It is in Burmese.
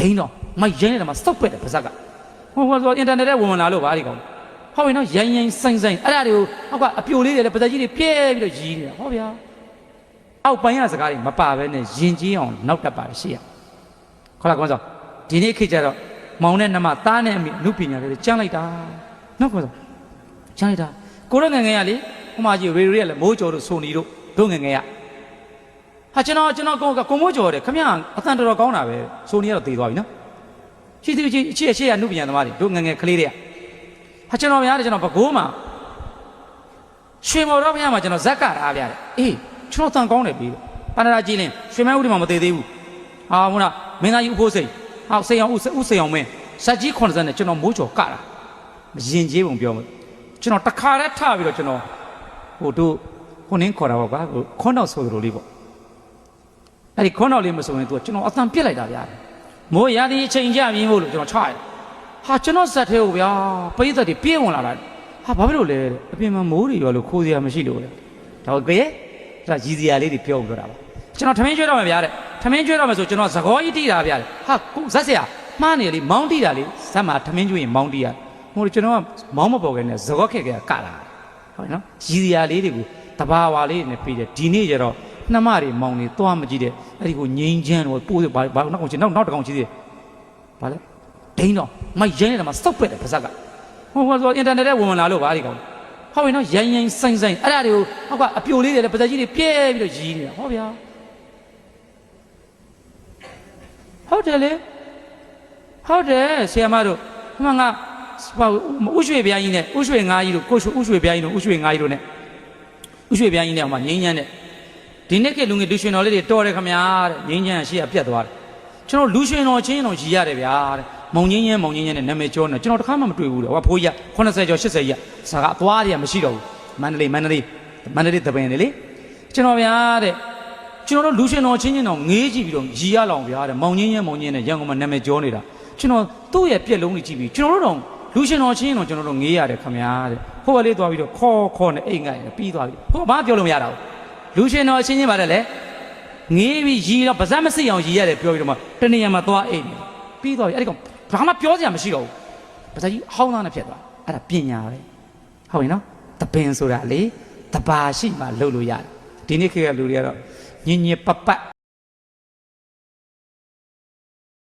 ဒိန်းတော့မိုက်ရင်းနေတာမှာစောက်ပက်တယ်ပါဇက်ကဟိုဆိုအင်တာနက်ထဲဝင်လာလို့ဗာဒီကောင်ဟောပြီနော်ရိုင်းရိုင်းဆိုင်ဆိုင်အဲ့ဒါတွေကိုဟောကအပြိုလေးတွေလည်းပါဇက်ကြီးတွေပြဲပြီးတော့ရီးနေတာဟောဗျာအောက်ပိုင်းကစကားတွေမပါဘဲနဲ့ယဉ်ကျေးအောင်နောက်တက်ပါတယ်ရှိရခေါ်လာကောင်းဆောင်ဒီနေ့ခေတ်ကျတော့မောင်နဲ့နှမသားနဲ့အမိအမှုပညာတွေကျန်းလိုက်တာနော်ကောင်းဆောင်ကျန်းလိုက်တာကိုရငငယ်ရလေဟိုမှာကြီးရေရေရလေမိုးကျော်တို့ဆိုနီတို့ငငယ်ရဟာကျွန်တော်ကိုမိုးကျော်တယ်ခမရအသံတော်ကောင်းတာပဲဆိုနီကတော့တည်သွားပြီနော်ရှိသေးချစ်ရအမှုပညာသမားတွေတို့ငငယ်ကလေးတွေကဟာကျွန်တော်များတယ်ကျွန်တော်ဘကိုးမှာရွှေမော်တော်ဘုရားမှာကျွန်တော်ဇက်ကတာဗျာအေးကျွန်တော်တန်ကောင်းတယ်ပြီးပန္နရာကြည်လင်းရွှေမဲဥဒီမှာမသေးသေးဘူးဟာဟုတ်လားမင်းသားကြီးဥဖိုးစိန်ဟောစိန်အောင်ဥစိန်အောင်မင်းဇက်ကြီး90နဲ့ကျွန်တော်မိုးကျော်ကတာမရင်ကျေးပုံပြောမယ်ကျွန်တော်တခါတည်းထပြီးတော့ကျွန်တော်ဟိုတို့ခုနင်းခေါ်တာပေါ့ကွာခွန်းတော့ဆိုသလိုလေးပေါ့အဲ့ဒီခွန်းတော့လေးမဆိုရင်သူကကျွန်တော်အသံပြစ်လိုက်တာဗျာမိုးရာသီအချိန်ကြပြီမို့လို့ကျွန်တော်ချရတယ်ဟာကျွန်တော်ဇက်သေးကိုဗျာပရိသတ်တွေပြေးဝင်လာတာဟာဘာဖြစ်လို့လဲအပြင်မှာမိုးတွေရောလို့ခိုးစရာမရှိလို့လေဒါကဲဒါရည်စရာလေးတွေပြောတာပါကျွန်တော်ထမင်းကျွေးတော့မယ်ဗျာတဲ့ထမင်းကျွေးတော့မယ်ဆိုကျွန်တော်သကောကြီးတီးတာဗျာဟာခုဇက်ဆရာမှားနေလေမောင်းတီးတာလေဇက်မှာထမင်းကျွေးရင်မောင်းတီးရဟိုကျွန်တော်ကမောင်းမပေါ်ခင်နဲ့သကောခက်ကကလာဟုတ်နော်ရည်စရာလေးတွေကိုတဘာဝလေးနဲ့ပြီးတယ်ဒီနေ့ကျတော့နှမတွေမောင်းနေသွားမကြည့်တဲ့အဲ့ဒီကိုငိမ့်ချမ်းတော့ပိုးဘာနောက်ကောင်ချင်းနောက်တကောင်ချင်းသေးဘာလဲဒိန်းတော့မိုက်ရင်းနေတာမှာစောက်ပက်တယ်ပါဇက်ကဟိုဆိုအင်တာနက်ထဲဝင်လာလို့ဗာဒီကောင်ဟောပြီနော်ရိုင်းရိုင်းဆိုင်ဆိုင်အဲ့ဒါတွေကိုဟောကအပြိုလေးတွေလည်းပါဇက်ကြီးတွေပြဲပြီးတော့ရီးနေတာဟောဗျာဟုတ်တယ်လေဟုတ်တယ်ဆရာမတို့မှငါဥရွှေဘုရားကြီးနဲ့ဥရွှေငါးကြီးတို့ကိုဥရွှေဘုရားကြီးတို့ဥရွှေငါးကြီးတို့နဲ့ဥရွှေဘုရားကြီးနဲ့ဟိုမှာငိမ့်ချမ်းတဲ့ဒီနေ့ကလူငယ်လူရွှေတော်လေးတွေတော်တယ်ခမညာတဲ့ငိမ့်ချမ်းရှိရပြတ်သွားတယ်ကျွန်တော်လူရွှေတော်ချင်းတော်ရီရတယ်ဗျာတဲ့မောင်ငိမ့်ချမ်းနဲ့နာမည်ကျော်နေကျွန်တော်တခါမှမတွေ့ဘူးတဲ့ဟိုဖိုးကြီး80ကျော်80ကြီးစကားအသွားတွေကမရှိတော့ဘူးမန္တလေးတပင်လေကျွန်တော်ဗျာတဲ့ကျွန်တော်တို့လူရွှေတော်ချင်းတော်ငေးကြည့်ပြီးတော့ရီရလောင်ဗျာတဲ့မောင်ငိမ့်ချမ်းနဲ့ရန်ကုန်မှာနာမည်ကျော်နေတာကျွန်တော်သူ့ရဲ့ပြက်လုံးတွေကြည့်ပြီးကျွန်တော်တို့လူရှင်တော်ချင်းတော်ကျွန်တော်တို့ငေးရတယ်ခမညာတဲ့ဟိုကလေးသွားပြီးတော့ခေါ်နဲ့အိမ်ငိုက်ပြီးသွားပြီဟိုဘာပြောလို့မရတော့လူရှင်တော်ချင်းချင်းပါတယ်လေငေးပြီးရီတော့ပါဇက်မစိအောင်ရီရတယ်ပြောပြီးတော့မှတနေရာမှာသွားအိမ်နေပြီးသွားပြီအဲ့ဒီကောင်ဘာမှပြောစရာမရှိတော့ဘူးပါဇက်ကြီးဟောင်းသားနဲ့ဖြစ်သွားအဲ့ဒါပညာပဲဟုတ်ပြီနော်တပင်ဆိုတာလေတဘာရှိမှလှုပ်လို့ရတယ်ဒီနေ့ခေတ်ကလူတွေကတော့ညင်ညင်ပပတ်